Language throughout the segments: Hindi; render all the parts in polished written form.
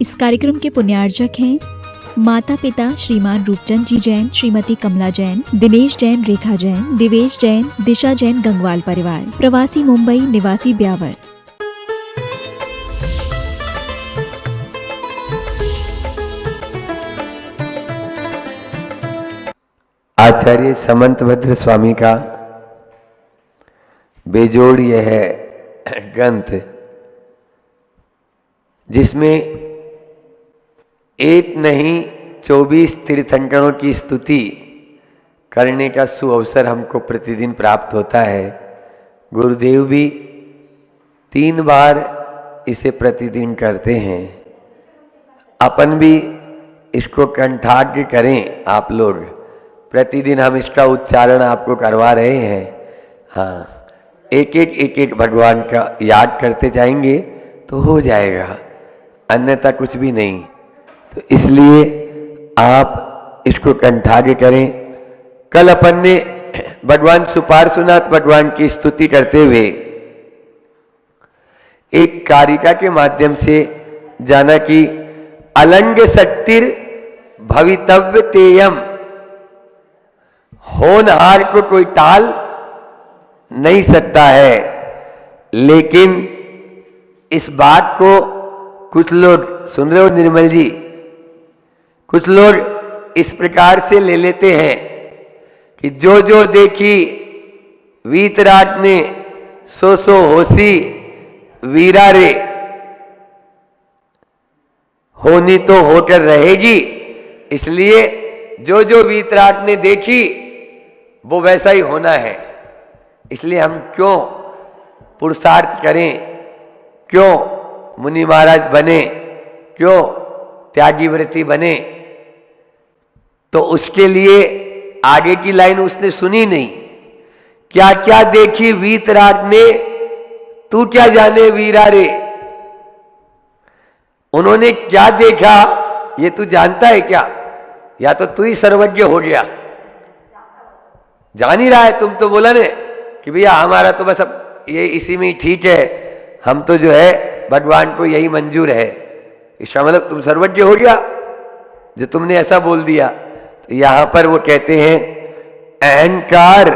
इस कार्यक्रम के पुण्यार्जक हैं माता पिता श्रीमान रूपचंद जी जैन, श्रीमती कमला जैन, दिनेश जैन, रेखा जैन, दिवेश जैन, दिशा जैन, गंगवाल परिवार, प्रवासी मुंबई, निवासी ब्यावर। आचार्य समंतभद्र स्वामी का बेजोड़ यह है ग्रंथ, जिसमें एक नहीं 24 तीर्थंकरों की स्तुति करने का सुअवसर हमको प्रतिदिन प्राप्त होता है। गुरुदेव भी 3 बार इसे प्रतिदिन करते हैं। अपन भी इसको कंठाग्र करें। आप लोग प्रतिदिन हम इसका उच्चारण आपको करवा रहे हैं। हाँ, एक एक भगवान का याद करते जाएंगे तो हो जाएगा, अन्यथा कुछ भी नहीं। तो इसलिए आप इसको कंठाग्र करें। कल अपन ने भगवान सुपार्श्वनाथ भगवान की स्तुति करते हुए एक कारिका के माध्यम से जाना कि अलंग शक्तिर भवितव्य तेयम, होनहार को कोई टाल नहीं सकता है। लेकिन इस बात को कुछ लोग, सुन रहे हो निर्मल जी, कुछ लोग इस प्रकार से ले लेते हैं कि जो जो देखी वीतराग ने सो होसी वीरा रे, होनी तो होकर रहेगी। इसलिए जो जो वीतराग ने देखी वो वैसा ही होना है। इसलिए हम क्यों पुरुषार्थ करें, क्यों मुनि महाराज बने, क्यों त्यागी व्रती बने। तो उसके लिए आगे की लाइन उसने सुनी नहीं। क्या क्या देखी वीतराग ने, तू क्या जाने वीरा रे। उन्होंने क्या देखा ये तू जानता है क्या? या तो तू ही सर्वज्ञ हो गया, जान ही रहा है। तुम तो बोला ने कि भैया हमारा तो बस अब ये इसी में ही ठीक है, हम तो जो है भगवान को यही मंजूर है। इसका मतलब तुम सर्वज्ञ हो गया जो तुमने ऐसा बोल दिया। तो यहां पर वो कहते हैं अहंकार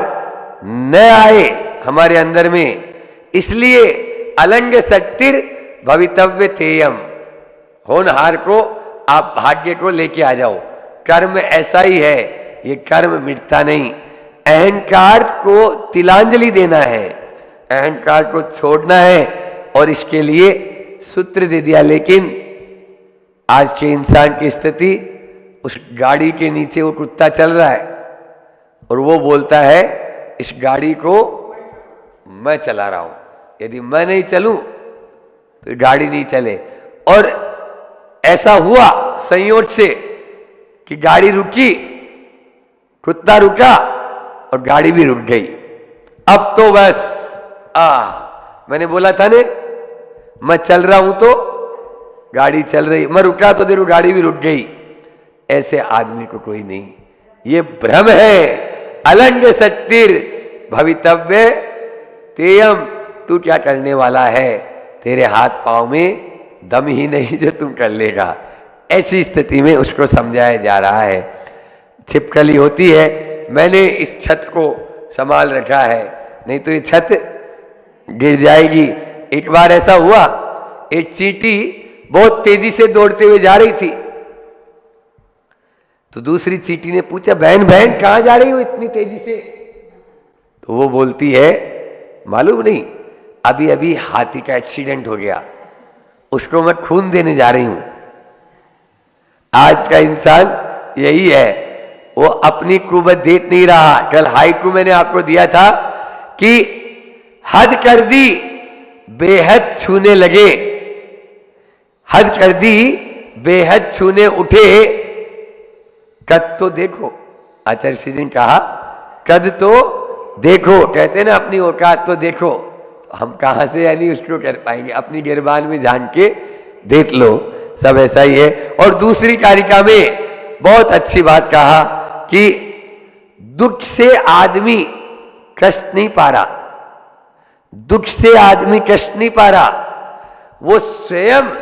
न आए हमारे अंदर में, इसलिए अलंग शक्तिर भवितव्य तेयम, होनहार को आप भाग्य को लेके आ जाओ। कर्म ऐसा ही है, ये कर्म मिटता नहीं। अहंकार को तिलांजलि देना है, अहंकार को छोड़ना है, और इसके लिए सूत्र दे दिया। लेकिन आज के इंसान की स्थिति, उस गाड़ी के नीचे वो कुत्ता चल रहा है और वो बोलता है इस गाड़ी को मैं चला रहा हूं, यदि मैं नहीं चलूं तो गाड़ी नहीं चले। और ऐसा हुआ संयोग से कि गाड़ी रुकी, कुत्ता रुका और गाड़ी भी रुक गई। अब तो बस मैंने बोला था ने, मैं चल रहा हूं तो गाड़ी चल रही, मैं रुका तो देखो गाड़ी भी रुक गई। ऐसे आदमी को कोई नहीं, ये भ्रम है। अलंग शक्तिर भवितव्य तेयम, तू क्या करने वाला है, तेरे हाथ पांव में दम ही नहीं जो तुम कर लेगा। ऐसी स्थिति में उसको समझाया जा रहा है। छिपकली होती है, मैंने इस छत को संभाल रखा है, नहीं तो ये छत गिर जाएगी। एक बार ऐसा हुआ, एक चींटी बहुत तेजी से दौड़ते हुए जा रही थी। तो दूसरी चींटी ने पूछा, बहन बहन कहां जा रही हो इतनी तेजी से? तो वो बोलती है, मालूम नहीं, अभी अभी हाथी का एक्सीडेंट हो गया, उसको मैं खून देने जा रही हूं। आज का इंसान यही है, वो अपनी कुवत देख नहीं रहा। कल हाइकू मैंने आपको दिया था कि हद कर दी बेहद छूने लगे, हद कर दी बेहद छूने उठे, कद तो देखो। आचार्य श्री ने कहा कद तो देखो, कहते ना अपनी औकात तो देखो। हम कहां से यानी उसको कर पाएंगे, अपनी गिरबान में झांक के देख लो, सब ऐसा ही है। और दूसरी कारिका में बहुत अच्छी बात कहा कि दुख से आदमी कष्ट नहीं पा रहा, दुख से आदमी कष्ट नहीं पा रहा, वो स्वयं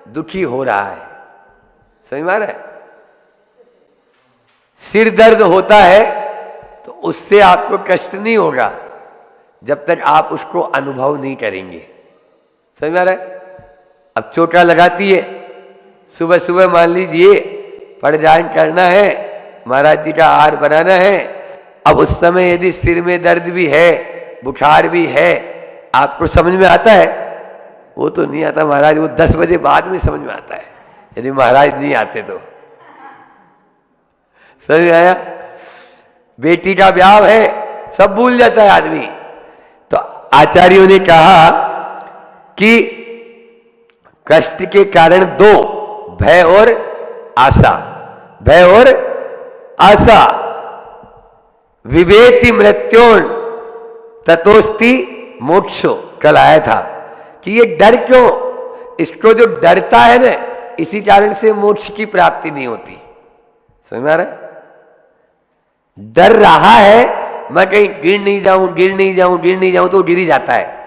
दुखी हो रहा है। समझ में आ रहा है? सिर दर्द होता है तो उससे आपको कष्ट नहीं होगा जब तक आप उसको अनुभव नहीं करेंगे। समझ में आ रहा है? अब चोटा लगाती है, सुबह सुबह मान लीजिए पड़जान करना है, महाराज जी का आहार बनाना है। अब उस समय यदि सिर में दर्द भी है, बुखार भी है, आपको समझ में आता है? वो तो नहीं आता महाराज, वो 10 बजे बाद में समझ में आता है, यदि महाराज नहीं आते तो। समझ में आया? बेटी का ब्याह है, सब भूल जाता है आदमी। तो आचार्यों ने कहा कि कष्ट के कारण दो, भय और आशा। भय और आशा। विवेति मृत्योर ततोस्ति मोक्षो, कल आया था कि ये डर क्यों, इसको जो डरता है ना, इसी कारण से मोक्ष की प्राप्ति नहीं होती। समझ में आ रहा है? डर रहा है मैं कहीं गिर नहीं जाऊं, गिर नहीं जाऊं, गिर नहीं जाऊं, तो गिर ही जाता है।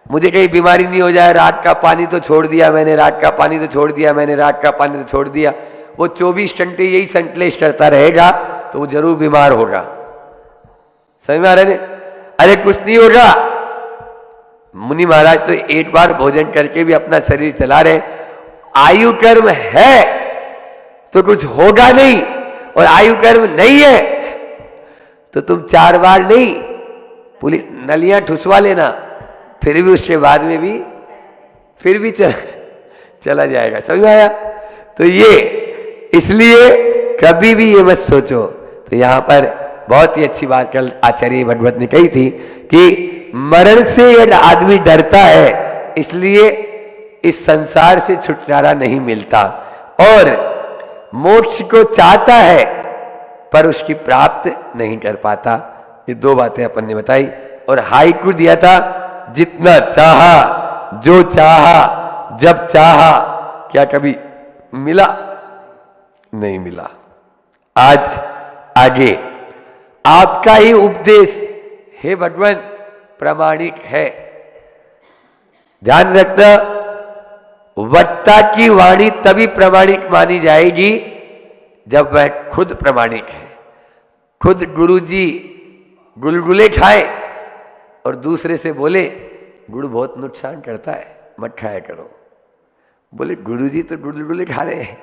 मुझे कहीं बीमारी नहीं हो जाए, रात का पानी तो छोड़ दिया मैंने, रात का पानी तो छोड़ दिया मैंने, रात का पानी तो छोड़ दिया। वो 24 घंटे यही संकलेश करता रहेगा तो वो जरूर बीमार होगा। समझ में आ रहा है? अरे कुछ नहीं होगा। मुनि महाराज तो एक बार भोजन करके भी अपना शरीर चला रहे। आयु कर्म है तो कुछ होगा नहीं, और आयु कर्म नहीं है तो तुम 4 बार नहीं, पुलिस नलियां ठुसवा लेना, फिर भी उसके बाद में भी फिर भी चला जाएगा। समझ में आया? तो ये इसलिए कभी भी ये मत सोचो। तो यहां पर बहुत ही अच्छी बात कल आचार्य भगवत ने कही थी कि मरण से यदि आदमी डरता है, इसलिए इस संसार से छुटकारा नहीं मिलता, और मोक्ष को चाहता है पर उसकी प्राप्त नहीं कर पाता। ये 2 बातें अपन ने बताई। और हाइकू दिया था, जितना चाहा, जो चाहा, जब चाहा, क्या कभी मिला? नहीं मिला। आज आगे आपका ही उपदेश हे भगवान प्रामाणिक है। ध्यान रखना, वक्ता की वाणी तभी प्रामाणिक मानी जाएगी जब वह खुद प्रामाणिक है। खुद गुरुजी गुलगुले खाए और दूसरे से बोले गुड़ बहुत नुकसान करता है, मत खाया करो। बोले गुरुजी तो गुलगुले खा रहे हैं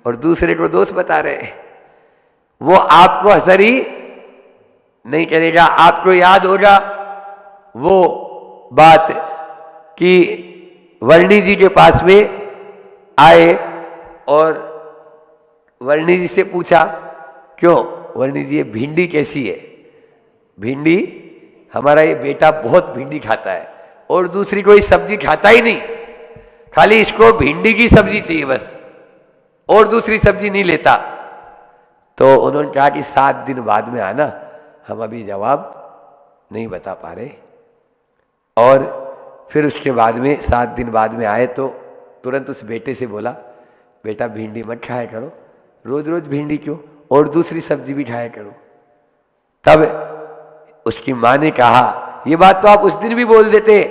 और दूसरे को दोष बता रहे हैं, वो आपको असर ही नहीं करेगा। आपको याद होगा वो बात कि वर्णी जी के पास में आए और वर्णी जी से पूछा, क्यों वर्णी जी ये भिंडी कैसी है? भिंडी, हमारा ये बेटा बहुत भिंडी खाता है और दूसरी कोई सब्जी खाता ही नहीं, खाली इसको भिंडी की सब्जी चाहिए बस, और दूसरी सब्जी नहीं लेता। तो उन्होंने कहा कि 7 दिन बाद में आना, हम अभी जवाब नहीं बता पा रहे। और फिर उसके बाद में 7 दिन बाद में आए तो तुरंत उस बेटे से बोला, बेटा भिंडी मत खाया करो, रोज रोज भिंडी क्यों, और दूसरी सब्जी भी खाया करो। तब उसकी माँ ने कहा, ये बात तो आप उस दिन भी बोल देते।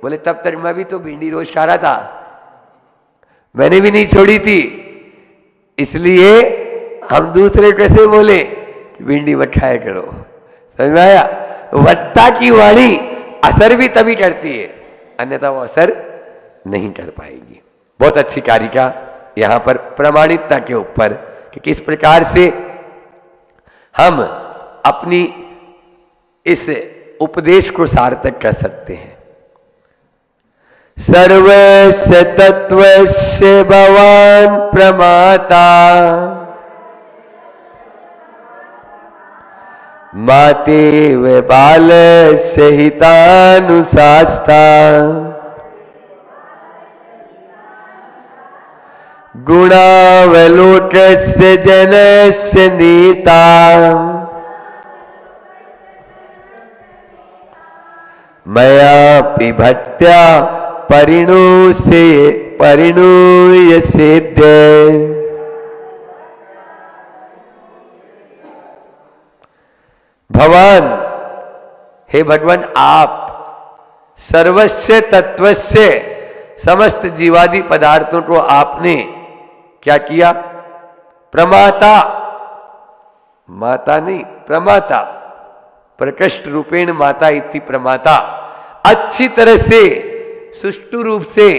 बोले तब तक मैं भी तो भिंडी रोज खा रहा था, मैंने भी नहीं छोड़ी थी, इसलिए हम दूसरे कैसे बोले भिंडी मत खाया करो। समझ में आया? वक्ता की वाणी असर भी तभी करती है, अन्यथा वो असर नहीं कर पाएगी। बहुत अच्छी कारिका यहां पर प्रामाणिकता के ऊपर कि किस प्रकार से हम अपनी इस उपदेश को सार्थक कर सकते हैं। सर्वस्य तत्वस्य भवान प्रमाता, मातेव बालस्य हितानुशास्ता, गुणावलोकस्य जनस्य नीता, मयापि भक्त्या परिणूयसेद्य। भगवान, हे भगवान, आप सर्वस्य तत्वस्य समस्त जीवादि पदार्थों को आपने क्या किया? प्रमाता, माता नहीं, प्रमाता, प्रकृष्ट रूपेण माता इति प्रमाता, अच्छी तरह से सुष्टु रूप से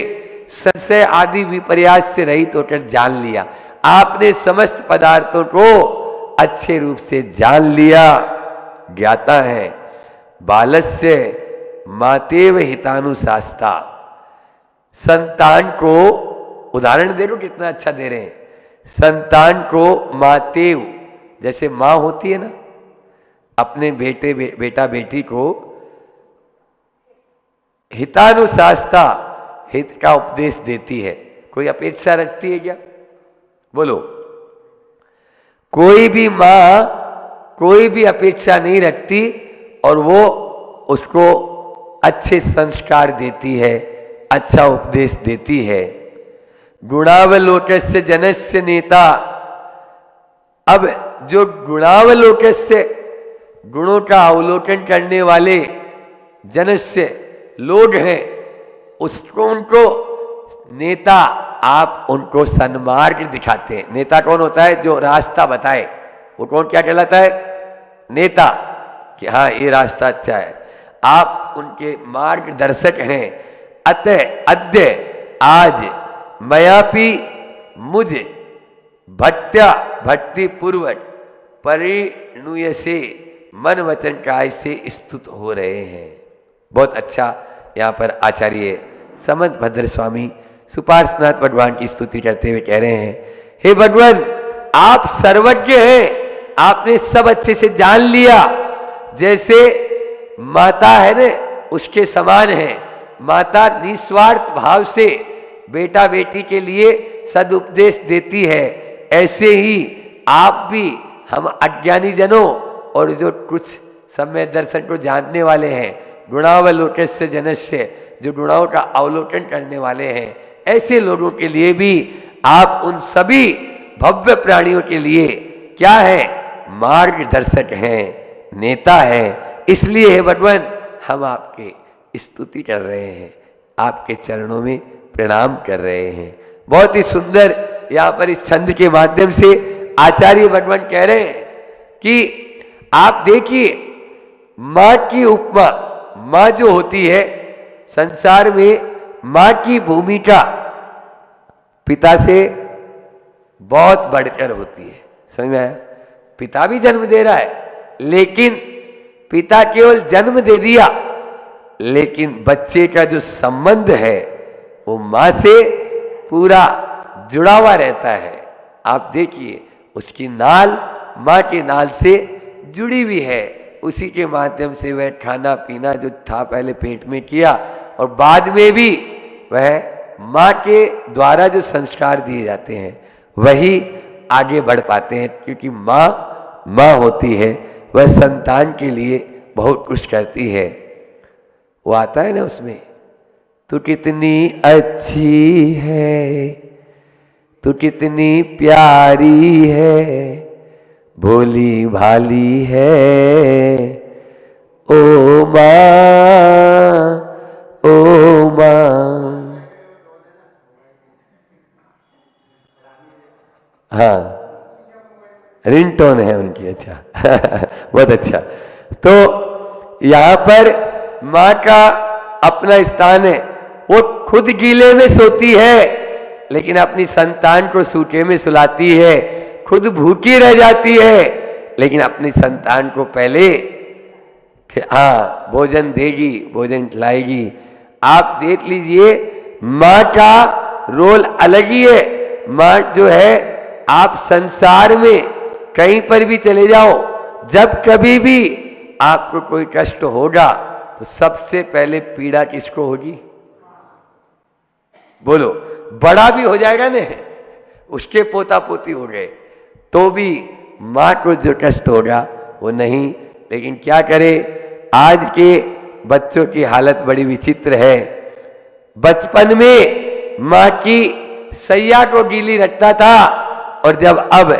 संशय आदि विपर्यास से रहित होकर जान लिया। आपने समस्त पदार्थों को अच्छे रूप से जान लिया, ज्ञाता है। बालस्य मातेव हितानुशास्ता, संतान को उदाहरण दे लो, कितना अच्छा दे रहे हैं। संतान को मातेव, जैसे माँ होती है ना, अपने बेटा बेटी को हितानुशास्ता, हित का उपदेश देती है। कोई अपेक्षा रखती है क्या? बोलो। कोई भी माँ कोई भी अपेक्षा नहीं रखती और वो उसको अच्छे संस्कार देती है, अच्छा उपदेश देती है। गुणावलोकस्य जनस्य नेता, अब जो गुणावलोकस्य, गुणों का अवलोकन करने वाले जनस्य लोग हैं, उसको उनको नेता, आप उनको सन्मार्ग दिखाते हैं। नेता कौन होता है? जो रास्ता बताए, वो कौन क्या कहलाता है? नेता, कि हाँ ये रास्ता अच्छा है। आप उनके मार्गदर्शक हैं। अतः अद्य, आज, मयापि, मुझ, भट्ट्या भक्ति पूर्वक परिणुय से मन वचन काय से स्तुत हो रहे हैं। बहुत अच्छा यहाँ पर आचार्य समंत भद्र स्वामी सुपार्श्वनाथ भगवान की स्तुति करते हुए कह रहे हैं, हे भगवान, आप सर्वज्ञ हैं, आपने सब अच्छे से जान लिया। जैसे माता है ना, उसके समान है। माता निस्वार्थ भाव से बेटा बेटी के लिए सदुपदेश देती है, ऐसे ही आप भी हम अज्ञानी जनों और जो कुछ सम्यक दर्शन को जानने वाले हैं, गुणावलोकस्य जनस्य, जो गुणों का अवलोकन करने वाले हैं, ऐसे लोगों के लिए भी आप उन सभी भव्य प्राणियों के लिए क्या है? मार्गदर्शक हैं, नेता हैं। इसलिए हे भगवान, हम आपके स्तुति कर रहे हैं, आपके चरणों में प्रणाम कर रहे हैं। बहुत ही सुंदर यहाँ पर इस छंद के माध्यम से आचार्य भगवान कह रहे हैं कि आप देखिए, माँ की उपमा, माँ जो होती है संसार में, माँ की भूमिका पिता से बहुत बढ़कर होती है। समझ में आया? पिता भी जन्म दे रहा है, लेकिन पिता केवल जन्म दे दिया, लेकिन बच्चे का जो संबंध है वो माँ से पूरा जुड़ा हुआ रहता है। आप देखिए, उसकी नाल माँ के नाल से जुड़ी हुई है। उसी के माध्यम से वह खाना पीना जो था पहले पेट में किया, और बाद में भी वह माँ के द्वारा जो संस्कार दिए जाते हैं वही आगे बढ़ पाते हैं। क्योंकि माँ होती है, वह संतान के लिए बहुत कुछ करती है। वो आता है ना उसमें, तू कितनी अच्छी है, तू कितनी प्यारी है, भोली भाली है, ओ माँ, ओ माँ। हाँ, रिंगटोन है उनकी। अच्छा बहुत अच्छा। तो यहाँ पर माँ का अपना स्थान है। वो खुद गीले में सोती है, लेकिन अपनी संतान को सूखे में सुलाती है। खुद भूखी रह जाती है, लेकिन अपनी संतान को पहले हाँ भोजन देगी, भोजन खिलाएगी। आप देख लीजिए, माँ का रोल अलग ही है। माँ जो है, आप संसार में कहीं पर भी चले जाओ, जब कभी भी आपको कोई कष्ट होगा तो सबसे पहले पीड़ा किसको होगी? बोलो। बड़ा भी हो जाएगा ना, उसके पोता पोती हो गए, तो भी माँ को जो कष्ट होगा वो नहीं। लेकिन क्या करे, आज के बच्चों की हालत बड़ी विचित्र है। बचपन में माँ की सैया को गीली रखता था, और जब अब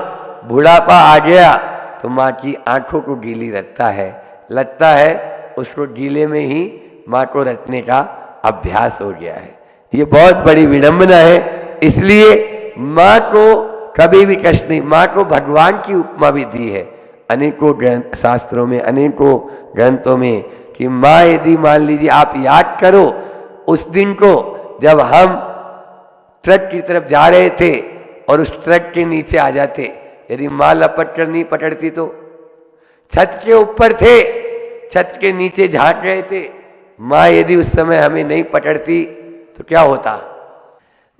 बुढ़ापा आ गया तो माँ की आंखों को गीली रखता है। लगता है उसको गीले में ही माँ को रखने का अभ्यास हो गया है। ये बहुत बड़ी विडंबना है। इसलिए माँ को कभी भी कष्ट नहीं, माँ को भगवान की उपमा भी दी है अनेकों ग्रंथ शास्त्रों में, अनेकों ग्रंथों में, कि माँ यदि मान लीजिए आप याद करो उस दिन को जब हम ट्रक की तरफ जा रहे थे और उस ट्रक के नीचे आ जाते, यदि माँ लपट कर नहीं पकड़ती तो, छत के ऊपर थे, छत के नीचे झांक रहे थे, माँ यदि उस समय हमें नहीं पकड़ती तो क्या होता।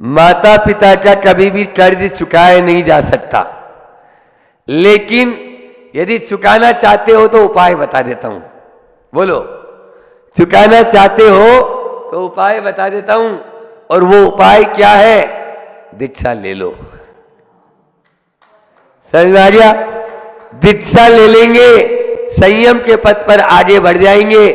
माता पिता का कभी भी कर्ज चुकाया नहीं जा सकता, लेकिन यदि चुकाना चाहते हो तो उपाय बता देता हूं। बोलो, चुकाना चाहते हो तो उपाय बता देता हूं, और वो उपाय क्या है? दीक्षा ले लो। समझ में आ गया? दीक्षा ले लेंगे, संयम के पथ पर आगे बढ़ जाएंगे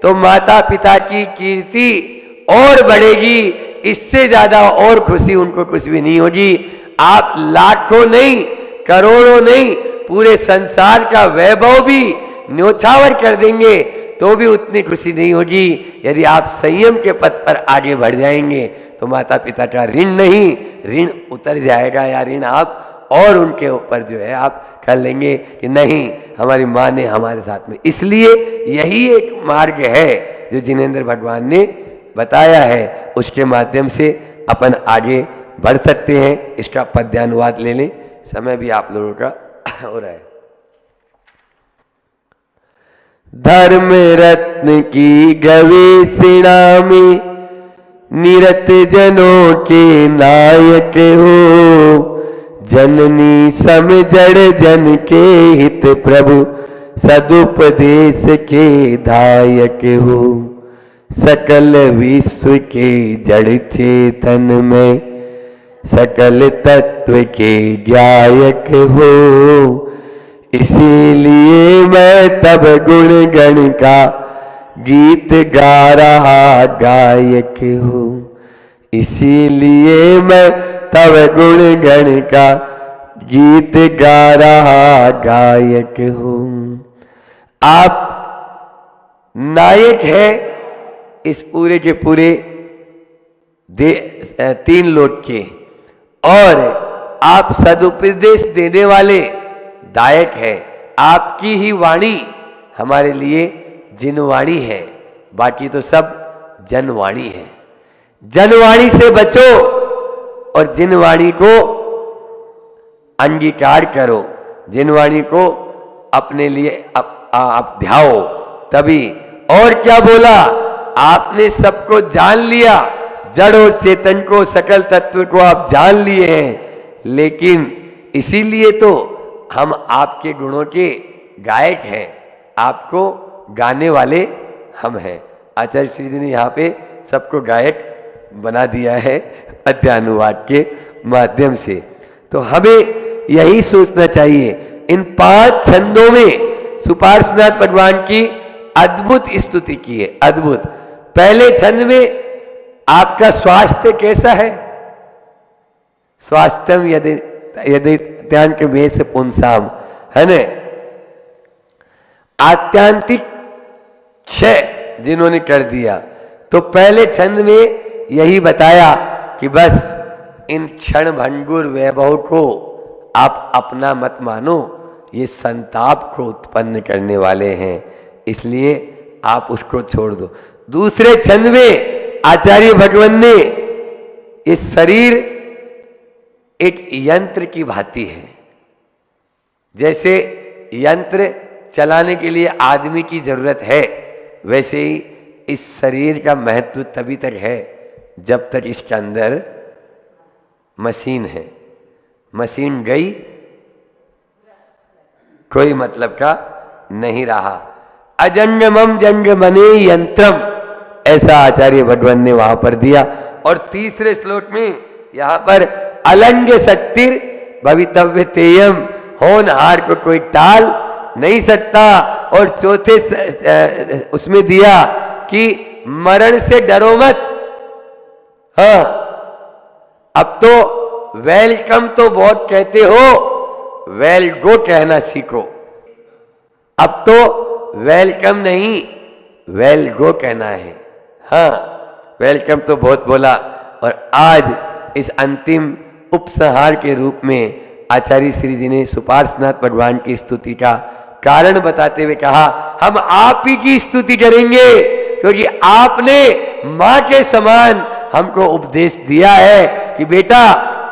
तो माता पिता की कीर्ति और बढ़ेगी। इससे ज्यादा और खुशी उनको कुछ भी नहीं होगी। आप लाखों नहीं, करोड़ों नहीं, पूरे संसार का वैभव भी न्योछावर कर देंगे तो भी उतनी खुशी नहीं होगी। यदि आप संयम के पथ पर आगे बढ़ जाएंगे तो माता पिता का ऋण नहीं, ऋण उतर जाएगा, या ऋण आप और उनके ऊपर जो है आप कर लेंगे कि नहीं, हमारी माँ ने हमारे साथ में। इसलिए यही एक मार्ग है जो जिनेंद्र भगवान ने बताया है, उसके माध्यम से अपन आगे बढ़ सकते हैं। इसका पद्यानुवाद ले लें, समय भी आप लोगों का हो रहा है। धर्म रत्न की गवेषणा में निरत जनों के नायक हो, जननी सम जड़ जन के हित प्रभु सदुपदेश के दायक हो। सकल विश्व के जड़ चेतन में सकल तत्व के गायक हो। इसीलिए मैं तब गुण गण का गीत गा रहा गायक हूँ। इसीलिए मैं तब गुण गण का गीत गा रहा गायक हूँ। आप नायक है इस पूरे के पूरे तीन लोक के, और आप सदुपदेश देने वाले दायक है। आपकी ही वाणी हमारे लिए जिनवाणी है, बाकी तो सब जनवाणी है। जनवाणी से बचो और जिनवाणी को अंगीकार करो, जिनवाणी को अपने लिए आप ध्याओ तभी। और क्या बोला आपने? सबको जान लिया, जड़ और चेतन को, सकल तत्व को आप जान लिए हैं, लेकिन इसीलिए तो हम आपके गुणों के गायक हैं, आपको गाने वाले हम हैं। आचार्य श्री जी ने यहाँ पे सबको गायक बना दिया है पद्यानुवाद के माध्यम से। तो हमें यही सोचना चाहिए। इन 5 छंदों में सुपार्श्वनाथ भगवान की अद्भुत स्तुति की है, अद्भुत। पहले छंद में आपका स्वास्थ्य कैसा है? स्वास्थ्यम यदि यदि त्यान के में से पुंसाम, है न? आत्यांतिक क्षय जिन्होंने कर दिया, तो पहले छंद में यही बताया कि बस इन क्षण भंगुर वैभव को आप अपना मत मानो, ये संताप को उत्पन्न करने वाले हैं, इसलिए आप उसको छोड़ दो। दूसरे छंद में आचार्य भगवान ने इस शरीर एक यंत्र की भांति है। जैसे यंत्र चलाने के लिए आदमी की जरूरत है, वैसे ही इस शरीर का महत्व तभी तक है जब तक इसके अंदर मशीन है। मशीन गई, कोई मतलब का नहीं रहा। अजंगमम जंगमने यंत्रम, ऐसा आचार्य भगवान ने वहां पर दिया। और तीसरे श्लोक में यहां पर अलंग शक्तिर भवितव्य तेयम, होनहार को कोई टाल नहीं सकता। और चौथे उसमें दिया कि मरण से डरो मत। हाँ, अब तो वेलकम तो बहुत कहते हो, वेल गो कहना सीखो। अब तो वेलकम नहीं, वेल गो कहना है। हाँ, वेलकम तो बहुत बोला, और आज इस अंतिम उपसंहार के रूप में आचार्य श्री जी ने सुपार्श्वनाथ भगवान की स्तुति का कारण बताते हुए कहा, हम आप ही की स्तुति करेंगे क्योंकि आपने मां के समान हमको उपदेश दिया है कि बेटा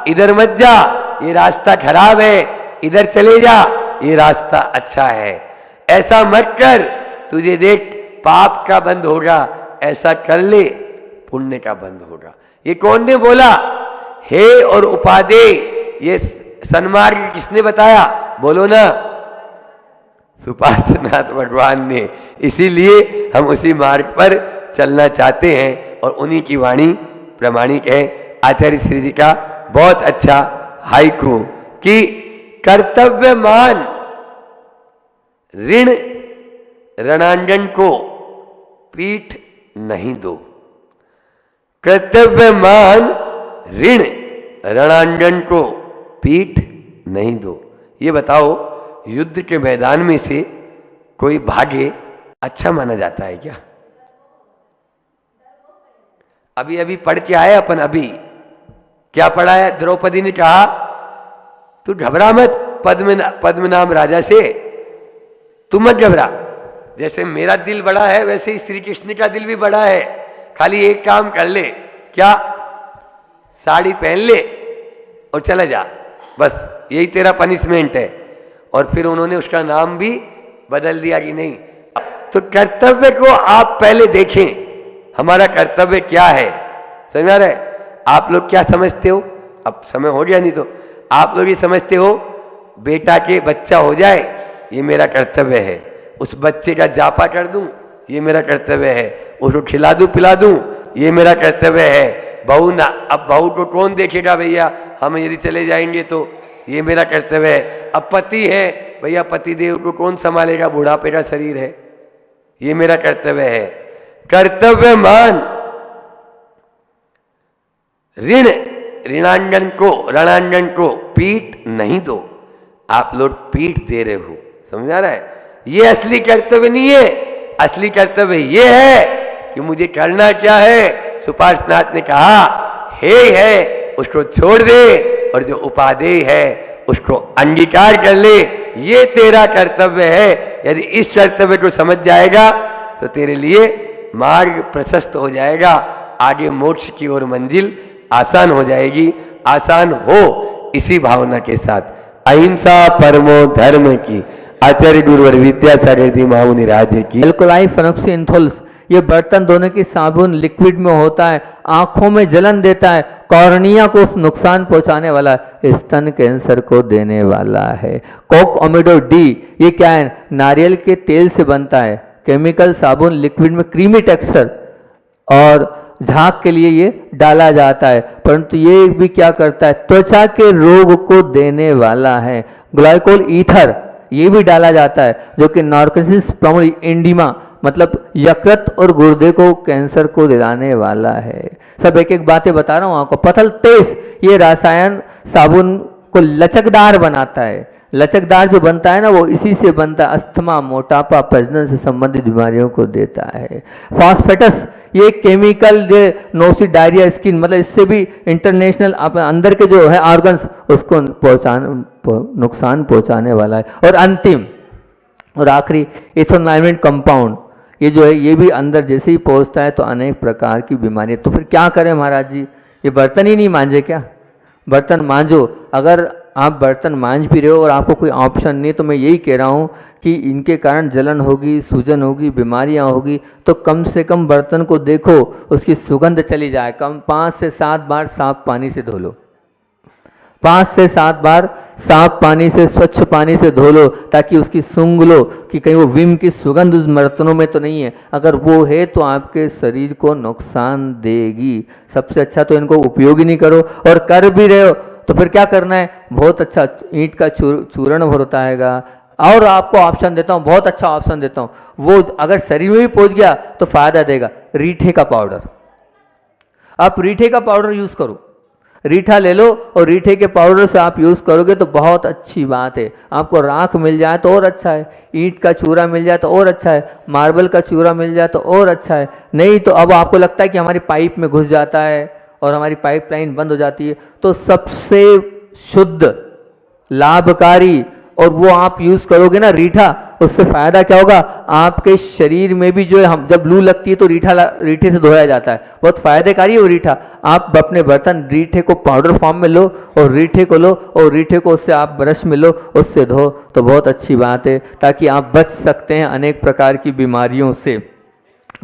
इधर मत जा, ये रास्ता खराब है, इधर चले जा, ये रास्ता अच्छा है, ऐसा मत कर, तुझे देख पाप का बंद होगा, ऐसा कर ले पुण्य का बंद होगा। ये कौन ने बोला? हे और उपादेय, ये सन्मार्ग किसने बताया? बोलो ना, सुपार्श्वनाथ भगवान ने। इसीलिए हम उसी मार्ग पर चलना चाहते हैं और उन्हीं की वाणी प्रमाणिक है। आचार्य श्री जी का बहुत अच्छा हाइकू कि कर्तव्यमान ऋण रणांजन को पीठ नहीं दो। कर्तव्यमान ऋण रणांजन को पीठ नहीं दो। ये बताओ, युद्ध के मैदान में से कोई भागे अच्छा माना जाता है क्या? अभी अभी पढ़ के आए अपन, अभी क्या पढ़ा है? द्रौपदी ने कहा तू घबरा मत पद्मनाम राजा से, तू मत घबरा, जैसे मेरा दिल बड़ा है वैसे ही श्री कृष्ण का दिल भी बड़ा है, खाली एक काम कर ले, क्या? साड़ी पहन ले और चला जा, बस यही तेरा पनिशमेंट है। और फिर उन्होंने उसका नाम भी बदल दिया कि नहीं। तो कर्तव्य को आप पहले देखें, हमारा कर्तव्य क्या है, समझ आ रहा है? आप लोग क्या समझते हो? अब समय हो गया, नहीं तो आप लोग ये समझते हो बेटा के बच्चा हो जाए ये मेरा कर्तव्य है, उस बच्चे का जापा कर दूं ये मेरा कर्तव्य है, उसको खिला दूं पिला दूं ये मेरा कर्तव्य है। बहू ना, अब बहू को कौन देखेगा भैया, हम यदि चले जाएंगे तो ये मेरा कर्तव्य है। अब पति है भैया, पति देव को कौन संभालेगा, बुढ़ापे का शरीर है, ये मेरा कर्तव्य है। कर्तव्यमान रणांजन को पीठ नहीं दो। आप लोग पीठ दे रहे हो, समझ आ रहा है? ये असली कर्तव्य नहीं है। असली कर्तव्य ये है कि मुझे करना क्या है। सुपार्श्वनाथ ने कहा हे है उसको छोड़ दे और जो उपादेय है उसको अंगीकार कर ले, ये तेरा कर्तव्य है। यदि इस कर्तव्य को समझ जाएगा तो तेरे लिए मार्ग प्रशस्त हो जाएगा, आगे मोक्ष की ओर मंजिल आसान हो जाएगी। आसान हो इसी भावना के साथ अहिंसा परमो धर्म की आचार्य गुरुवर विद्यासागर जी महामुनि राज्य की। एल्कोलाई फेनोक्सीएंथोल्स, ये बर्तन धोने की साबुन लिक्विड में होता है, आंखों में जलन देता है, कॉर्निया को नुकसान पहुंचाने वाला है, स्तन कैंसर को देने वाला है। कोक ओमिडो डी, ये क्या है? नारियल के तेल से बनता है, केमिकल साबुन लिक्विड में क्रीमी टेक्सचर और झाग के लिए ये डाला जाता है, परंतु ये भी क्या करता है? त्वचा के रोग को देने वाला है। ग्लाइकोल ईथर, ये भी डाला जाता है जो कि नार्कोसिस प्राइमरी एंडीमा मतलब यकृत और गुर्दे को कैंसर को दिलाने वाला है। सब एक एक बातें बता रहा हूं आपको। पथल तेज, ये रसायन साबुन को लचकदार बनाता है। लचकदार जो बनता है ना वो इसी से बनता है, अस्थमा, मोटापा, प्रजनन से संबंधित बीमारियों को देता है। फॉस्फेटस, ये केमिकल जो नोसी डायरिया स्किन मतलब इससे भी इंटरनेशनल अंदर के जो है ऑर्गन्स उसको नुकसान पहुंचाने वाला है। और अंतिम और आखिरी इथोनाइलेट कंपाउंड, ये जो है ये भी अंदर जैसे ही पहुंचता है तो अनेक प्रकार की बीमारी। तो फिर क्या करें महाराज जी, ये बर्तन ही नहीं मांजे क्या? बर्तन मांजो। अगर आप बर्तन मांज भी रहे हो और आपको कोई ऑप्शन नहीं, तो मैं यही कह रहा हूँ कि इनके कारण जलन होगी, सूजन होगी, बीमारियाँ होगी, तो कम से कम बर्तन को देखो उसकी सुगंध चली जाए। कम 5 से 7 बार साफ पानी से धो लो, 5 से 7 बार साफ पानी से, स्वच्छ पानी से धो लो, ताकि उसकी सूंघ लो कि कहीं वो विम की सुगंध उस बर्तनों में तो नहीं है। अगर वो है तो आपके शरीर को नुकसान देगी। सबसे अच्छा तो इनको उपयोग ही नहीं करो, और कर भी रहे हो तो फिर क्या करना है? बहुत अच्छा ईंट का चूर्ण होता हैगा। और आपको ऑप्शन देता हूँ, बहुत अच्छा ऑप्शन देता हूँ, वो अगर शरीर में भी पहुँच गया तो फायदा देगा। रीठे का पाउडर, आप रीठे का पाउडर यूज़ करो, रीठा ले लो और रीठे के पाउडर से आप यूज़ करोगे तो बहुत अच्छी बात है। आपको राख मिल जाए तो और अच्छा है, ईंट का चूरा मिल जाए तो और अच्छा है, मार्बल का चूरा मिल जाए तो और अच्छा है। नहीं तो अब आपको लगता है कि हमारी पाइप में घुस जाता है और हमारी पाइपलाइन बंद हो जाती है, तो सबसे शुद्ध, लाभकारी, और वो आप यूज करोगे ना रीठा, उससे फायदा क्या होगा, आपके शरीर में भी जो है, हम जब लू लगती है तो रीठे से धोया जाता है, बहुत फायदेकारी है वो रीठा। आप अपने बर्तन रीठे को पाउडर फॉर्म में लो और रीठे को लो और रीठे को उससे आप ब्रश में लो, उससे धो, तो बहुत अच्छी बात है, ताकि आप बच सकते हैं अनेक प्रकार की बीमारियों से।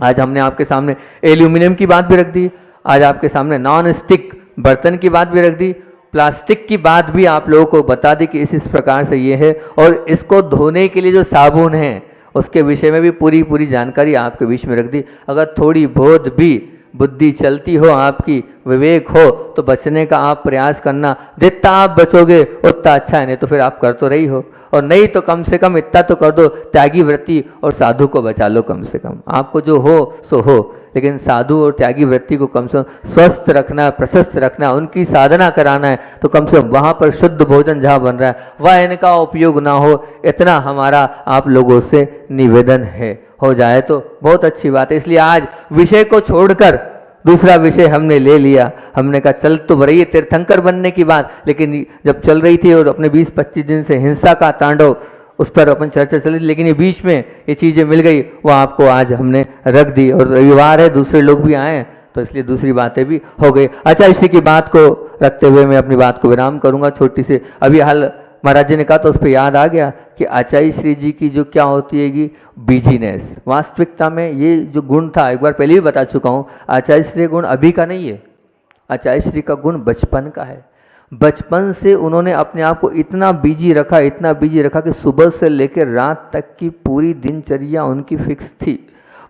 आज हमने आपके सामने एल्यूमिनियम की बात भी रख दी, आज आपके सामने नॉन स्टिक बर्तन की बात भी रख दी, प्लास्टिक की बात भी आप लोगों को बता दी कि इस प्रकार से ये है, और इसको धोने के लिए जो साबुन है उसके विषय में भी पूरी जानकारी आपके बीच में रख दी। अगर थोड़ी बहुत भी बुद्धि चलती हो, आपकी विवेक हो, तो बचने का आप प्रयास करना, जितना आप बचोगे उतना अच्छा है, नहीं तो फिर आप कर तो रही हो, और नहीं तो कम से कम इतना तो कर दो, त्यागी वृत्ति और साधु को बचा लो कम से कम। आपको जो हो सो हो, लेकिन साधु और त्यागी वृत्ति को कम से कम स्वस्थ रखना, प्रशस्त रखना, उनकी साधना कराना है, तो कम से कम वहाँ पर शुद्ध भोजन जहाँ बन रहा है वह इनका उपयोग ना हो, इतना हमारा आप लोगों से निवेदन है। हो जाए तो बहुत अच्छी बात है। इसलिए आज विषय को छोड़कर दूसरा विषय हमने ले लिया। हमने कहा चल तो रही है तीर्थंकर बनने की बात, लेकिन जब चल रही थी और अपने 20-25 दिन से हिंसा का तांडव, उस पर अपन चर्चा चली, लेकिन ये बीच में ये चीज़ें मिल गई, वो आपको आज हमने रख दी, और रविवार है, दूसरे लोग भी आए, तो इसलिए दूसरी बातें भी हो गई। अच्छा, इसी की बात को रखते हुए मैं अपनी बात को विराम करूंगा छोटी सी। अभी हाल महाराज जी ने कहा तो उस पर याद आ गया कि आचार्य श्री जी की जो क्या होती है कि बिजीनेस, वास्तविकता में ये जो गुण था, एक बार पहले भी बता चुका हूँ, आचार्य श्री गुण अभी का नहीं है, आचार्य श्री का गुण बचपन का है। बचपन से उन्होंने अपने आप को इतना बिजी रखा, इतना बिजी रखा कि सुबह से लेकर रात तक की पूरी दिनचर्या उनकी फिक्स थी।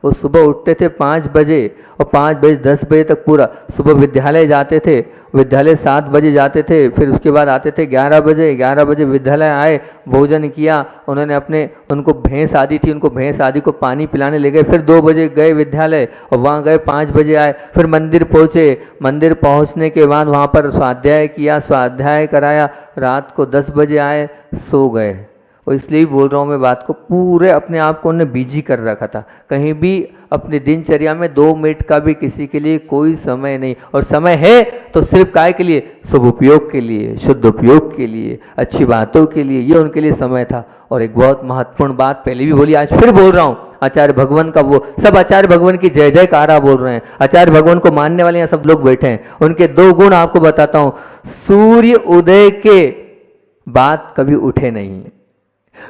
वो सुबह उठते थे 5 बजे और 5 बजे 10 बजे तक पूरा, सुबह विद्यालय जाते थे, विद्यालय 7 बजे जाते थे, फिर उसके बाद आते थे 11 बजे, 11 बजे विद्यालय आए, भोजन किया, उन्होंने उनको भैंस आदि थी, उनको भैंस आदि को पानी पिलाने ले गए, फिर 2 बजे गए विद्यालय और वहाँ गए, 5 बजे आए, फिर मंदिर पहुँचे, मंदिर पहुँचने के बाद वहाँ पर स्वाध्याय किया, स्वाध्याय कराया, रात को 10 बजे आए, सो गए। और इसलिए ही बोल रहा हूँ मैं बात को, पूरे अपने आप को उन्होंने बिजी कर रखा था, कहीं भी अपनी दिनचर्या में 2 मिनट का भी किसी के लिए कोई समय नहीं, और समय है तो सिर्फ काय के लिए, शुभ उपयोग के लिए, शुद्ध उपयोग के लिए, अच्छी बातों के लिए, ये उनके लिए समय था। और एक बहुत महत्वपूर्ण बात पहले भी बोली, आज फिर बोल रहा हूँ, आचार्य भगवान का वो सब आचार्य भगवान की जय जयकारा बोल रहे हैं, आचार्य भगवान को मानने वाले यहाँ सब लोग बैठे हैं, उनके 2 गुण आपको बताता हूँ। सूर्य उदय के बाद कभी उठे नहीं,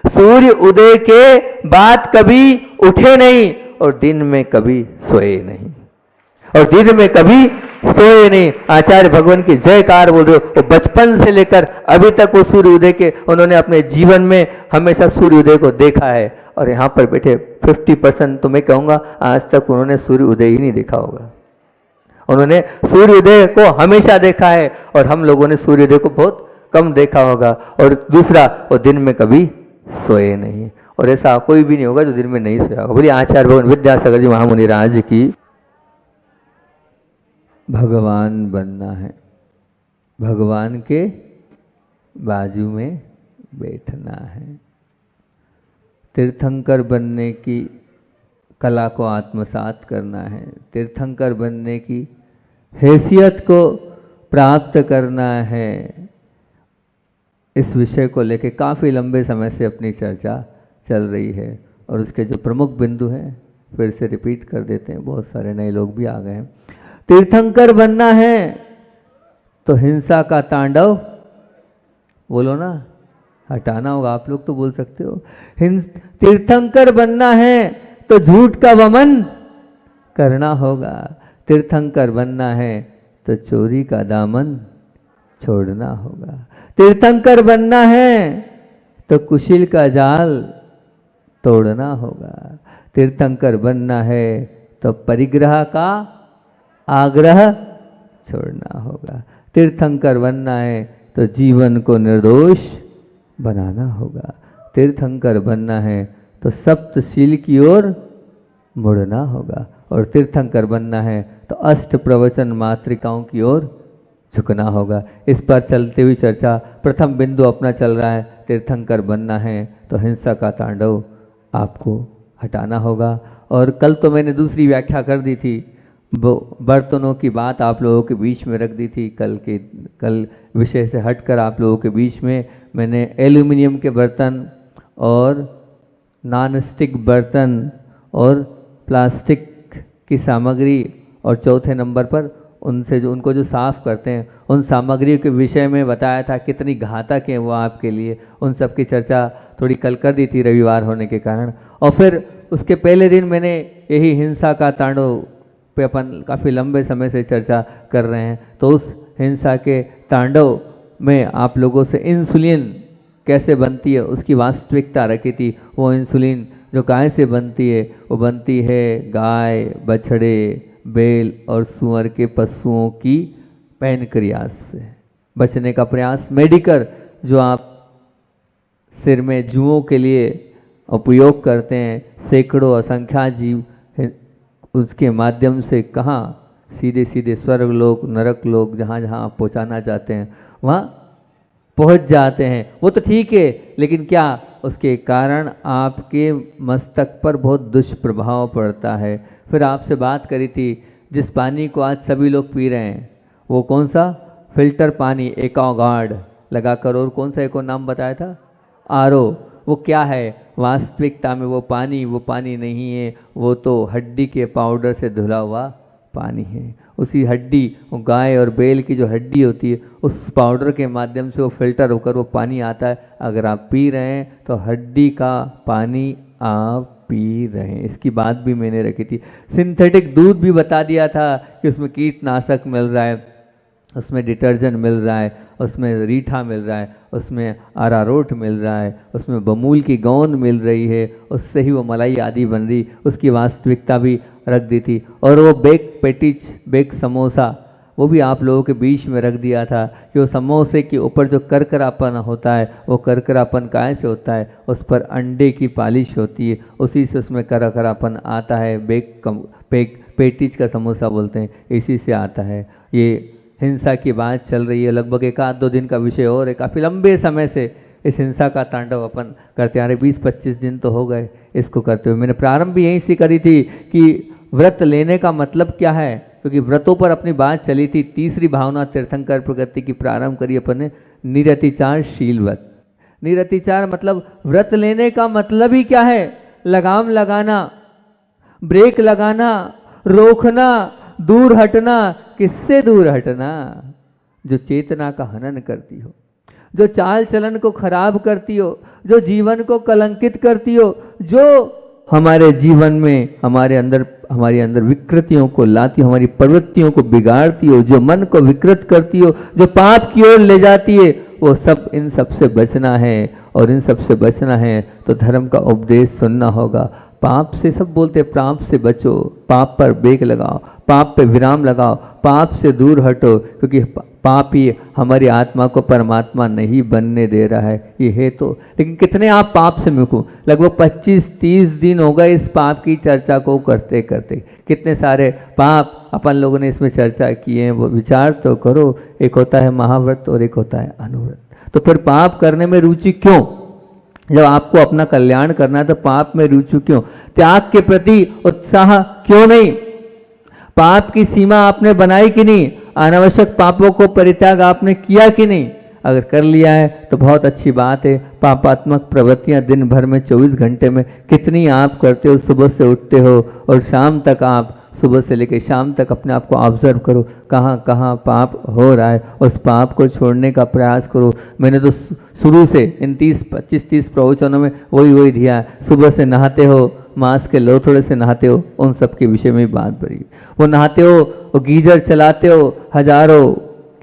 सूर्य उदय के बाद कभी उठे नहीं, और दिन में कभी सोए नहीं, और दिन में कभी सोए नहीं। आचार्य भगवान की जयकार बोल रहे हो। वो बचपन से लेकर अभी तक वो सूर्य उदय के, उन्होंने अपने जीवन में हमेशा सूर्य उदय को देखा है, और यहाँ पर बैठे 50% तो मैं कहूँगा आज तक उन्होंने सूर्य उदय ही नहीं देखा होगा। उन्होंने सूर्य उदय को हमेशा देखा है, और हम लोगों ने सूर्य उदय को बहुत कम देखा होगा। और दूसरा, वो दिन में कभी सोए नहीं, और ऐसा कोई भी नहीं होगा जो दिन में नहीं सोया होगा। बोलिए आचार्य भगवान विद्यासागर जी महामुनि राज की। भगवान बनना है, भगवान के बाजू में बैठना है, तीर्थंकर बनने की कला को आत्मसात करना है, तीर्थंकर बनने की हैसियत को प्राप्त करना है। इस विषय को लेकर काफ़ी लंबे समय से अपनी चर्चा चल रही है, और उसके जो प्रमुख बिंदु हैं फिर से रिपीट कर देते हैं, बहुत सारे नए लोग भी आ गए हैं। तीर्थंकर बनना है तो हिंसा का तांडव, बोलो ना, हटाना होगा। आप लोग तो बोल सकते हो। तीर्थंकर बनना है तो झूठ का वमन करना होगा, तीर्थंकर बनना है तो चोरी का दामन छोड़ना होगा, तीर्थंकर बनना है तो कुशिल का जाल तोड़ना होगा, तीर्थंकर बनना है तो परिग्रह का आग्रह छोड़ना होगा, तीर्थंकर बनना है तो जीवन को निर्दोष बनाना होगा, तीर्थंकर बनना है तो सप्तशील की ओर मुड़ना होगा, और तीर्थंकर बनना है तो अष्ट प्रवचन मातृकाओं की ओर झुकना होगा। इस पर चलते हुई चर्चा, प्रथम बिंदु अपना चल रहा है, तीर्थंकर बनना है तो हिंसा का तांडव आपको हटाना होगा। और कल तो मैंने दूसरी व्याख्या कर दी थी, बर्तनों की बात आप लोगों के बीच में रख दी थी। कल विषय से हटकर आप लोगों के बीच में मैंने एल्यूमिनियम के बर्तन और नॉन स्टिक बर्तन और प्लास्टिक की सामग्री और चौथे नंबर पर उनसे जो उनको जो साफ़ करते हैं उन सामग्रियों के विषय में बताया था कितनी घातक है वो आपके लिए। उन सब की चर्चा थोड़ी कल कर दी थी रविवार होने के कारण। और फिर उसके पहले दिन मैंने यही हिंसा का तांडव पे अपन काफ़ी लंबे समय से चर्चा कर रहे हैं। तो उस हिंसा के तांडव में आप लोगों से इंसुलिन कैसे बनती है उसकी वास्तविकता रखी थी। वो इंसुलिन जो गाय से बनती है वो बनती है गाय, बछड़े, बैल और सुअर के पशुओं की पैनक्रियास से। बचने का प्रयास मेडिकल जो आप सिर में जुओं के लिए उपयोग करते हैं, सैकड़ों असंख्या जीव उसके माध्यम से कहाँ सीधे सीधे स्वर्ग लोक, नरक लोक, जहाँ जहाँ आप पहुँचाना चाहते हैं वहाँ पहुँच जाते हैं। वो तो ठीक है, लेकिन क्या उसके कारण आपके मस्तक पर बहुत दुष्प्रभाव पड़ता है। फिर आपसे बात करी थी जिस पानी को आज सभी लोग पी रहे हैं वो कौन सा? फिल्टर पानी, एक्वागार्ड लगाकर। और कौन सा एक और नाम बताया था? आरओ। वो क्या है? वास्तविकता में वो पानी नहीं है, वो तो हड्डी के पाउडर से धुला हुआ पानी है। उसी हड्डी, वो गाय और बैल की जो हड्डी होती है उस पाउडर के माध्यम से वो फिल्टर होकर वो पानी आता है। अगर आप पी रहे हैं तो हड्डी का पानी आप पी रहे हैं। इसकी बात भी मैंने रखी थी। सिंथेटिक दूध भी बता दिया था कि उसमें कीटनाशक मिल रहा है, उसमें डिटर्जेंट मिल रहा है, उसमें रीठा मिल रहा है, उसमें अरारोट मिल रहा है, उसमें बमूल की गोंद मिल रही है, उससे ही वो मलाई आदि बन रही। उसकी वास्तविकता भी रख दी थी। और वो बेक पेटिच, बेक समोसा, वो भी आप लोगों के बीच में रख दिया था कि वो समोसे के ऊपर जो करकरापन होता है वो करकरापन काहे से होता है? उस पर अंडे की पालिश होती है, उसी से उसमें करकरापन आता है। बेक पेटिच का समोसा बोलते हैं, इसी से आता है। ये हिंसा की बात चल रही है, लगभग 1-2 दिन का विषय और है। काफ़ी लंबे समय से इस हिंसा का तांडव अपन करते आ रहे, 20-25 दिन तो हो गए इसको करते हुए। मैंने प्रारंभ भी यहीं से करी थी कि व्रत लेने का मतलब क्या है, क्योंकि व्रतों पर अपनी बात चली थी। तीसरी भावना तीर्थंकर प्रगति की प्रारंभ करी अपन ने, निरतिचार शील व्रत। निरतिचार मतलब व्रत लेने का मतलब ही क्या है? लगाम लगाना, ब्रेक लगाना, रोकना, दूर हटना। किससे दूर हटना? जो चेतना का हनन करती हो, जो चाल चलन को खराब करती हो, जो जीवन को कलंकित करती हो, जो हमारे जीवन में हमारे अंदर विकृतियों को लाती हो, हमारी प्रवृत्तियों को बिगाड़ती हो, जो मन को विकृत करती हो, जो पाप की ओर ले जाती है, वो सब, इन सब से बचना है। और इन सब से बचना है तो धर्म का उपदेश सुनना होगा। पाप से, सब बोलते हैं पाप से बचो, पाप पर ब्रेक लगाओ, पाप पे विराम लगाओ, पाप से दूर हटो, क्योंकि पाप ही हमारी आत्मा को परमात्मा नहीं बनने दे रहा है। ये है तो, लेकिन कितने आप पाप से मुक्त हो? लगभग 25-30 दिन हो गए इस पाप की चर्चा को करते करते। कितने सारे पाप अपन लोगों ने इसमें चर्चा किए हैं, वो विचार तो करो। एक होता है महाव्रत और एक होता है अनुव्रत। तो फिर पाप करने में रुचि क्यों? जब आपको अपना कल्याण करना है तो पाप में रुचि क्यों? त्याग के प्रति उत्साह क्यों नहीं? पाप की सीमा आपने बनाई कि नहीं? अनावश्यक पापों को परित्याग आपने किया कि नहीं? अगर कर लिया है तो बहुत अच्छी बात है। पापात्मक प्रवृत्तियां दिन भर में 24 घंटे में कितनी आप करते हो? सुबह से उठते हो और शाम तक आप, सुबह से लेकर शाम तक अपने आप को ऑब्जर्व करो, कहाँ कहाँ पाप हो रहा है, उस पाप को छोड़ने का प्रयास करो। मैंने तो शुरू से इन 25-30 प्रवचनों में वही दिया है। सुबह से नहाते हो, मांस के लोथड़े से नहाते हो, उन सब के विषय में बात भरी। वो नहाते हो, वो गीजर चलाते हो, हजारों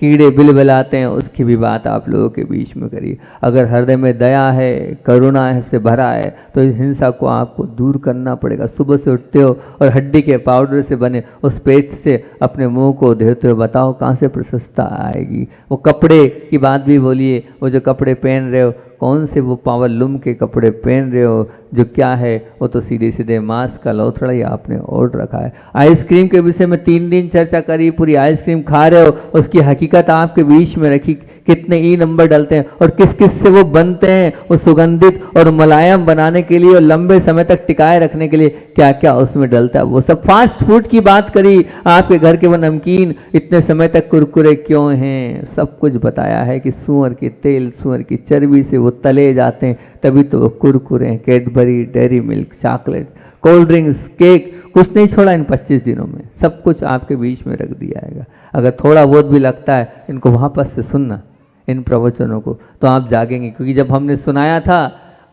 कीड़े बिलबिलाते हैं, उसकी भी बात आप लोगों के बीच में करी। अगर हृदय में दया है, करुणा है से भरा है तो इस हिंसा को आपको दूर करना पड़ेगा। सुबह से उठते हो और हड्डी के पाउडर से बने उस पेस्ट से अपने मुंह को धोते हो, बताओ कहाँ से प्रशंसा आएगी? वो कपड़े की बात भी बोलिए, वो जो कपड़े पहन रहे हो, कौन से वो पावर लूम के कपड़े पहन रहे हो, जो क्या है वो तो सीधे सीधे मांस का लोथड़ा ही आपने ओढ़ रखा है। आइसक्रीम के विषय में 3 दिन चर्चा करी, पूरी आइसक्रीम खा रहे हो, उसकी हकीकत आपके बीच में रखी, कितने ई नंबर डलते हैं और किस किस से वो बनते हैं, वो सुगंधित और मुलायम बनाने के लिए और लंबे समय तक टिकाए रखने के लिए क्या क्या उसमें डलता है, वो सब। फास्ट फूड की बात करी, आपके घर के वो नमकीन इतने समय तक कुरकुरे क्यों हैं, सब कुछ बताया है कि सूअर के तेल, सूअर की चर्बी से वो तले जाते हैं, तभी तो वो कुरकुरे हैं। Cadbury, dairy milk, chocolate, cold drinks, cake, कुछ नहीं छोड़ा इन 25 दिनों में, सब कुछ आपके बीच में रख दिया जाएगा। अगर थोड़ा बहुत भी लगता है, इनको वापस से सुनना, इन प्रवचनों को, तो आप जागेंगे। क्योंकि जब हमने सुनाया था,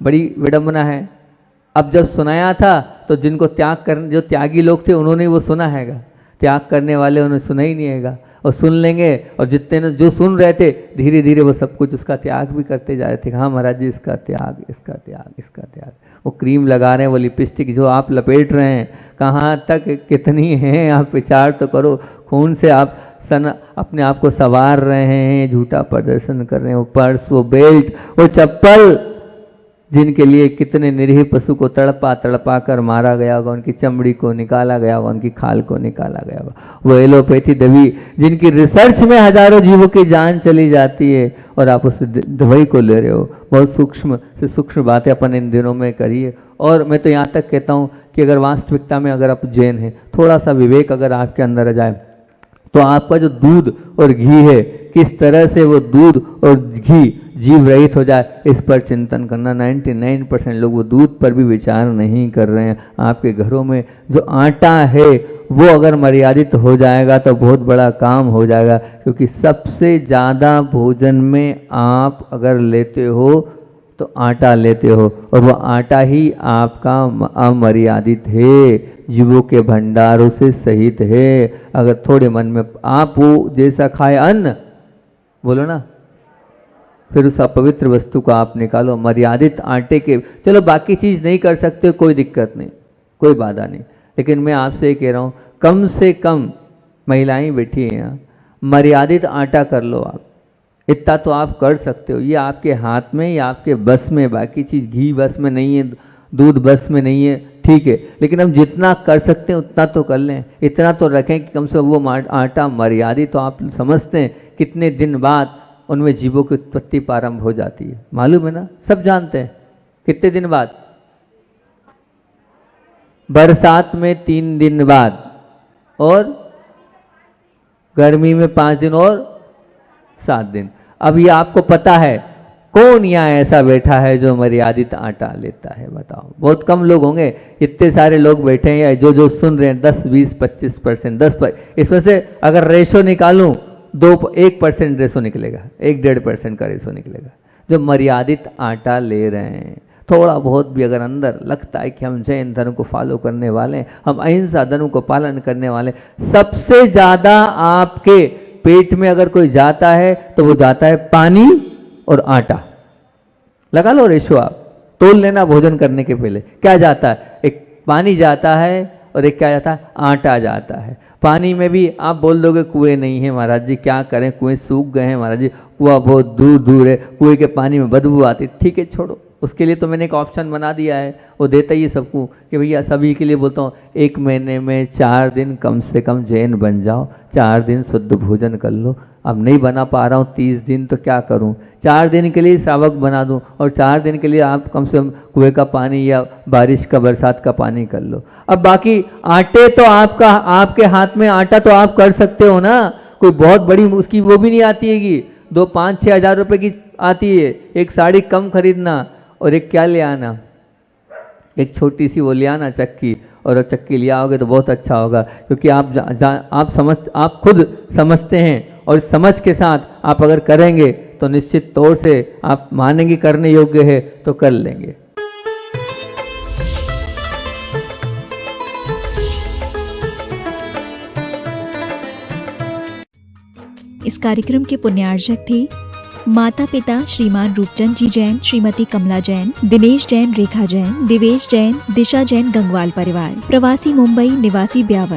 बड़ी विडंबना है, अब जब सुनाया था तो जिनको त्याग कर, जो त्यागी लोग थे उन्होंने वो सुना हैगा, त्याग करने वाले उन्होंने सुना ही नहीं हैगा। और सुन लेंगे, और जितने ने जो सुन रहे थे धीरे धीरे वो सब कुछ उसका त्याग भी करते जा रहे थे। हाँ महाराज जी, इसका त्याग, इसका त्याग, इसका त्याग। वो क्रीम लगा रहे हैं, वो लिपस्टिक जो आप लपेट रहे हैं, कहाँ तक कितनी है आप विचार तो करो। खून से आप अपने आप को संवार रहे हैं, झूठा प्रदर्शन कर रहे हैं। वो पर्स, वो बेल्ट, वो चप्पल, जिनके लिए कितने निरीह पशु को तड़पा तड़पा कर मारा गया होगा, उनकी चमड़ी को निकाला गया होगा, उनकी खाल को निकाला गया होगा। वो एलोपैथी दवाई जिनकी रिसर्च में हजारों जीवों की जान चली जाती है, और आप उस दवाई को ले रहे हो। बहुत सूक्ष्म से सूक्ष्म बातें अपन इन दिनों में करिए। और मैं तो यहाँ तक कहता हूँ कि अगर वास्तविकता में अगर आप जैन हैं, थोड़ा सा विवेक अगर आपके अंदर आ जाए, तो आपका जो दूध और घी है, किस तरह से वो दूध और घी जीव रहित हो जाए, इस पर चिंतन करना। 99% लोग वो दूध पर भी विचार नहीं कर रहे हैं। आपके घरों में जो आटा है वो अगर मर्यादित हो जाएगा तो बहुत बड़ा काम हो जाएगा। क्योंकि सबसे ज़्यादा भोजन में आप अगर लेते हो तो आटा लेते हो, और वो आटा ही आपका अमर्यादित है, जीवों के भंडारों से सहित है। अगर थोड़े मन में आप वो जैसा खाए अन्न, बोलो ना, फिर उस अपवित्र वस्तु को आप निकालो। मर्यादित आटे के, चलो बाकी चीज़ नहीं कर सकते, कोई दिक्कत नहीं, कोई बाधा नहीं, लेकिन मैं आपसे कह रहा हूँ कम से कम, महिलाएं बैठी हैं यहाँ, मर्यादित आटा कर लो आप। इतना तो आप कर सकते हो, ये आपके हाथ में या आपके बस में। बाकी चीज़, घी बस में नहीं है, दूध बस में नहीं है, ठीक है, लेकिन हम जितना कर सकते हैं उतना तो कर लें। इतना तो रखें कि कम से कम वो आटा मर्यादित। तो आप समझते हैं कितने दिन बाद उनमें जीवों की उत्पत्ति प्रारंभ हो जाती है, मालूम है ना, सब जानते हैं। कितने दिन बाद? बरसात में 3 दिन बाद, और गर्मी में 5 दिन और 7 दिन। अब ये आपको पता है कौन यहाँ ऐसा बैठा है जो मर्यादित आटा लेता है? बताओ, बहुत कम लोग होंगे। इतने सारे लोग बैठे हैं, जो सुन रहे हैं, 10, 20, 25%, 10%, इसमें से अगर रेशो निकालूं 1% रेशो निकलेगा, 1-1.5% का रेशो निकलेगा जो मर्यादित आटा ले रहे हैं। थोड़ा बहुत भी अगर अंदर लगता है कि हम जैन धर्म को फॉलो करने वाले हैं, हम अहिंसा धर्म को पालन करने वाले, सबसे ज़्यादा आपके पेट में अगर कोई जाता है तो वो जाता है पानी और आटा। लगा लो रेशो, आप तोल लेना भोजन करने के पहले। क्या जाता है? एक पानी जाता है और एक क्या जाता है? आटा जाता है। पानी में भी आप बोल दोगे कुएं नहीं है महाराज जी, क्या करें, कुएं सूख गए हैं महाराज जी, कुआं बहुत दूर दूर है, कुएं के पानी में बदबू आती। ठीक है, छोड़ो, उसके लिए तो मैंने एक ऑप्शन बना दिया है, वो देता ही है सबको कि भैया सभी के लिए बोलता हूँ 1 महीने में 4 दिन कम से कम जैन बन जाओ, 4 दिन शुद्ध भोजन कर लो। अब नहीं बना पा रहा हूँ 30 दिन, तो क्या करूँ, 4 दिन के लिए श्रावक बना दूँ, और 4 दिन के लिए आप कम से कम कुएं का पानी या बारिश का, बरसात का पानी कर लो। अब बाकी आटे तो आपके हाथ में आटा तो आप कर सकते हो ना, कोई बहुत बड़ी उसकी वो भी नहीं आती है कि 2-5-6 हज़ार रुपये की आती है। एक साड़ी कम खरीदना और एक क्या ले आना, एक छोटी सी वो ले आना चक्की, और वो चक्की ले आओगे तो बहुत अच्छा होगा। क्योंकि आप खुद समझते हैं, और समझ के साथ आप अगर करेंगे तो निश्चित तौर से आप मानेंगे करने योग्य है तो कर लेंगे। इस कार्यक्रम के पुण्यार्जक थे माता पिता श्रीमान रूपचंद जी जैन, श्रीमती कमला जैन, दिनेश जैन, रेखा जैन, दिवेश जैन, दिशा जैन, गंगवाल परिवार, प्रवासी मुंबई, निवासी ब्यावर।